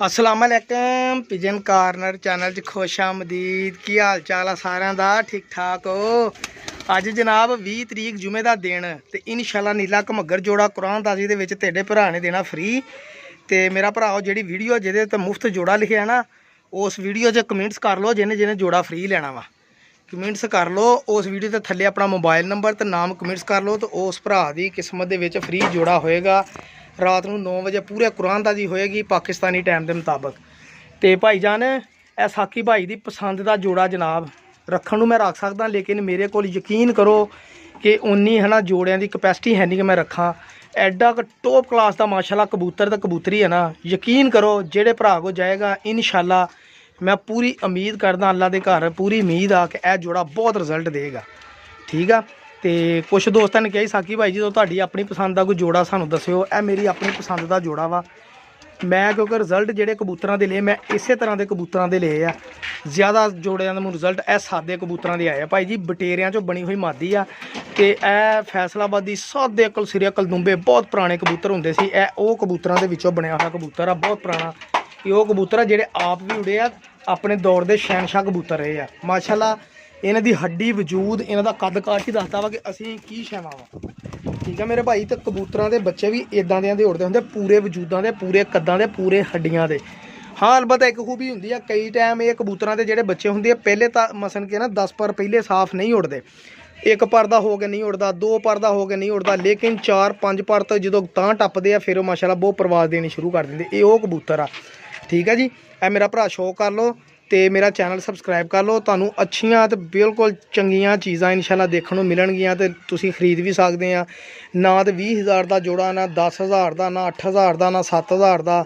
अस्सलामुअलैकुम pigeon corner channel च खुश आमदीद। की हाल चाल है सारिਆਂ ਦਾ? ठीक ठाक हो? ਅੱਜ जनाब 20 तरीक जुमे का दिन तो इंशाल्लाह नीला घमग्गर जोड़ा कुरान दाजी दे विच तेरे भरा ने देना फ्री। तो मेरा भरा जी वीडियो जिहदे ते मुफ्त जोड़ा लिखिया ना उस वीडियो च कमेंट्स कर लो जिन्हें जिन्हें जोड़ा फ्री लेना वा। कमेंट्स कर लो उस वीडियो के थल्ले अपना मोबाइल नंबर तो नाम कमेंट्स कर लो तो उस भरा की किस्मत दे विच फ्री जोड़ा होएगा। रात को 9 बजे पूरे कुरान दाजी होएगी पाकिस्तानी टाइम के मुताबिक। तो भाईजान ए साकी भाई की पसंद का जोड़ा जनाब रखने को मैं रख सकदा, लेकिन मेरे को यकीन करो कि उन्नी है ना जोड़ियां की कैपेसिटी है नहीं कि मैं रखा। एडा टॉप क्लास का माशाल्लाह कबूतर तो कबूतरी है ना, यकीन करो जेड़े भरा को जाएगा इंशाल्लाह मैं पूरी उम्मीद करदा अल्लाह के घर पूरी उम्मीद आ कि यह जोड़ा बहुत रिजल्ट देगा। ठीक है। तो कुछ दोस्तों ने कहा साकी भाई जो तुहाडी अपनी पसंद का कोई जोड़ा सानू दस्सिओ। यह मेरी अपनी पसंद का जोड़ा वा। मैं क्योंकि रिजल्ट जोड़े कबूतरों के लिए मैं इस तरह के कबूतरों के लिए आ ज़्यादा जोड़िया का रिजल्ट ए सादे कबूतरों के आए भाई जी। बटेरिया चो बनी हुई मादी आ तो यह फैसलाबाद की सादे अकल सिरे कलदुंबे बहुत पुराने कबूतर होंगे सी। वो कबूतरों के विचों बनया हुआ कबूतर आ बहुत पुराना। वो कबूतर जोड़े आप भी उड़े आ अपने दौर के शहनशाह कबूतर रहे आ माशाल्लाह। इन्हां दी हड्डी वजूद इन्हां दा कद काठ ही दसदा वा कि असीं की शैवां वा। ठीक है मेरे भाई। तो कबूतरों के बच्चे भी इदां दे उड़ते होंगे पूरे वजूदां दे पूरे कद्दां दे पूरे हड्डियां दे। हाँ अलबत्ता एक खूबी होंदी है कई टाइम ये कबूतरों के जोड़े बच्चे होंगे पहले तो मसन के ना 10 पर पहले साफ नहीं उड़ते। एक पर दा हो के नहीं उड़ता, 2 पर दा हो के नहीं उड़ता, लेकिन 4-5 पर तो जो तां टपदे आ फिर माशाल्लाह बहुत परवाज देनी शुरू कर देंगे। ये वो कबूतर आ। ठीक है जी। ए मेरा भरा शो कर लो तो मेरा चैनल सबसक्राइब कर लो। तुहानू अच्छियां तो बिल्कुल चंगियां चीज़ां इंशाल्लाह देखने को मिलणगियां तो तुसीं खरीद भी सकते हैं। ना तो 20,000 का जोड़ा, ना 10,000 का, ना 8,000 का, ना 7,000 का।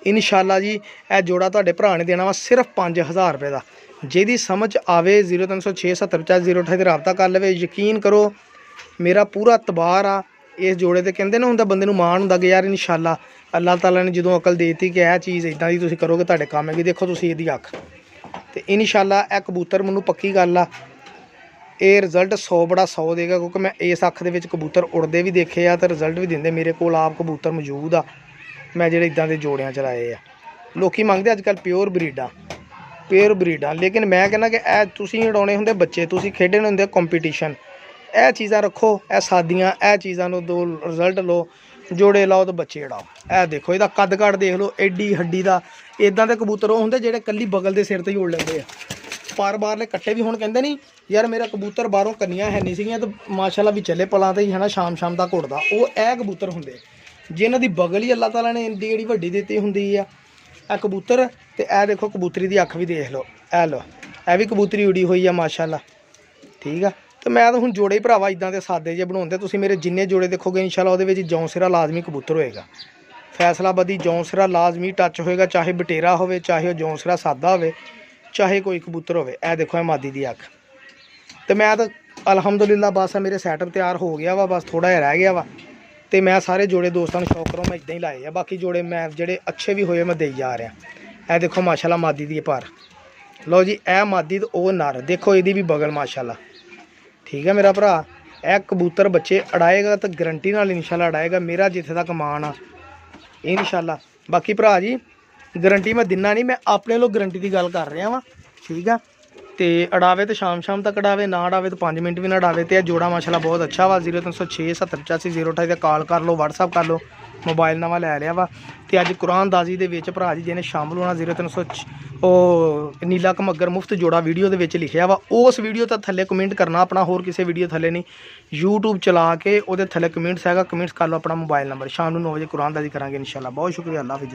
इंशाल्लाह जी यह जोड़ा तुहाडे भरा ने देना वा सिर्फ 5,000 रुपये का। जिहदी समझ आवे 0306 70 028 ते रबता कर लवे। यकीन करो मेरा पूरा तबार आ इस जोड़े ते। कहते ना हुंदा बंदे नूं माण हुंदा कि यार इंशाल्लाह अल्लाह ताला ने जो अकल देती कि यह चीज़ इदां दी तुसीं करोगे तुहाडे काम है कि देखो तुसीं इहदी अख तो इंशाल्लाह यह कबूतर मैनू पक्की गल आ ये रिजल्ट 100 बड़ा 100 देगा। क्योंकि मैं इस अख दे कबूतर उड़ते भी देखे आ तो रिजल्ट भी देंगे। मेरे को आप कबूतर मौजूद आ मैं जो इदां के जोड़ियां चलाए आ। लोग मंगते अजकल प्योर ब्रीडा लेकिन मैं कहना कि यह तुसीं उड़ाने होंगे बच्चे, तुसीं खेडने होंगे कंपीटीशन। यह चीज़ां रखो यह सादियाँ यह चीज़ां दो रिजल्ट लो जोड़े लाओ तो बच्चे उड़ाओ। यह देखो इसका कद काठ देख लो एडी हड्डी का। इदां के कबूतर वो होंगे जोड़े कल्ली बगल के सिर ते ही उड़ लेंदे आ। पर बारले कट्टे भी हुण कहंदे नहीं यार मेरा कबूतर बाहरों कन्नियां है नहीं सीगियां तो माशाल्लाह भी चले पलां ते ही है ना शाम तक उड़दा। वो ए कबूतर होंगे जिन्हां दी बगल ही अल्लाह ताला ने एडी एडी वड्डी दित्ती हुंदी आ। ए कबूतर ते ए देखो कबूतरी दी अख भी देख लो। ए लो ए भी कबूतरी उड़ी हुई है माशाल्लाह। ठीक है। तो मैं तो हुण जोड़े ही भरावा इदां दे सादे जे बनाउंदे। तुसीं मेरे जिन्ने जोड़े देखोगे इंशाल्लाह उहदे विच जौंसिरा लाजमी कबूतर होएगा। फैसलाबादी जौंसिरा लाजमी टच होएगा, चाहे बटेरा होवे चाहे वह जौंसिरा सादा होवे चाहे कोई कबूतर होवे। ए देखो है मादी दी अख। तो मैं तो अलहमदुलिल्लाह बस मेरे सैटअप तैयार हो गया वा, बस थोड़ा जिहा रह गया वा। तो मैं सारे जोड़े दोस्तों को शौक करो मैं इदां ही लाए आ। बाकी जोड़े मैं जोड़े अच्छे भी होए मैं देई जा रहा। ए देखो माशाल्लाह मादी दी पर लो जी ए मादी तो वो नर देखो इहदी भी बगल माशाल्लाह। ठीक है मेरा भरा ए कबूतर बच्चे अड़ाएगा तो गारंटी नाल इंशाल्लाह अड़ाएगा। मेरा जिथे तक मान आ इंशाल्लाह। बाकी भरा जी गारंटी मैं दिना नहीं, मैं अपने लोग गारंटी की गल कर रहा वा। ठीक है। तो अड़ावे तो शाम तक अड़ावे, ना अड़ावे तो 5 मिनट भी ना अड़ावे। तो यह जोड़ा माशाल्लाह बहुत अच्छा वा। 0306 70 85 028 ते कॉल कर लो, व्हाट्सअप कर लो, मोबाइल नवा लै लिया वा। तो अज कुरान दाजी दे विच भरा जी जिन्हें शामिल होना 0300 नीला घमग्गर मुफ्त जोड़ा वीडियो के विच लिखिया वा। उस वीडियो तो थल्ले कमेंट करना अपना, होर किसी वीडियो थल्ले नहीं। यूट्यूब चला के वो थल्ले कमेंट्स हैगा, कमेंट्स कर लो अपना मोबाइल नंबर। शाम को 9 बजे कुरान दाजी करांगे इंशाल्लाह। बहुत शुक्रिया। अल्लाह हाफिज़।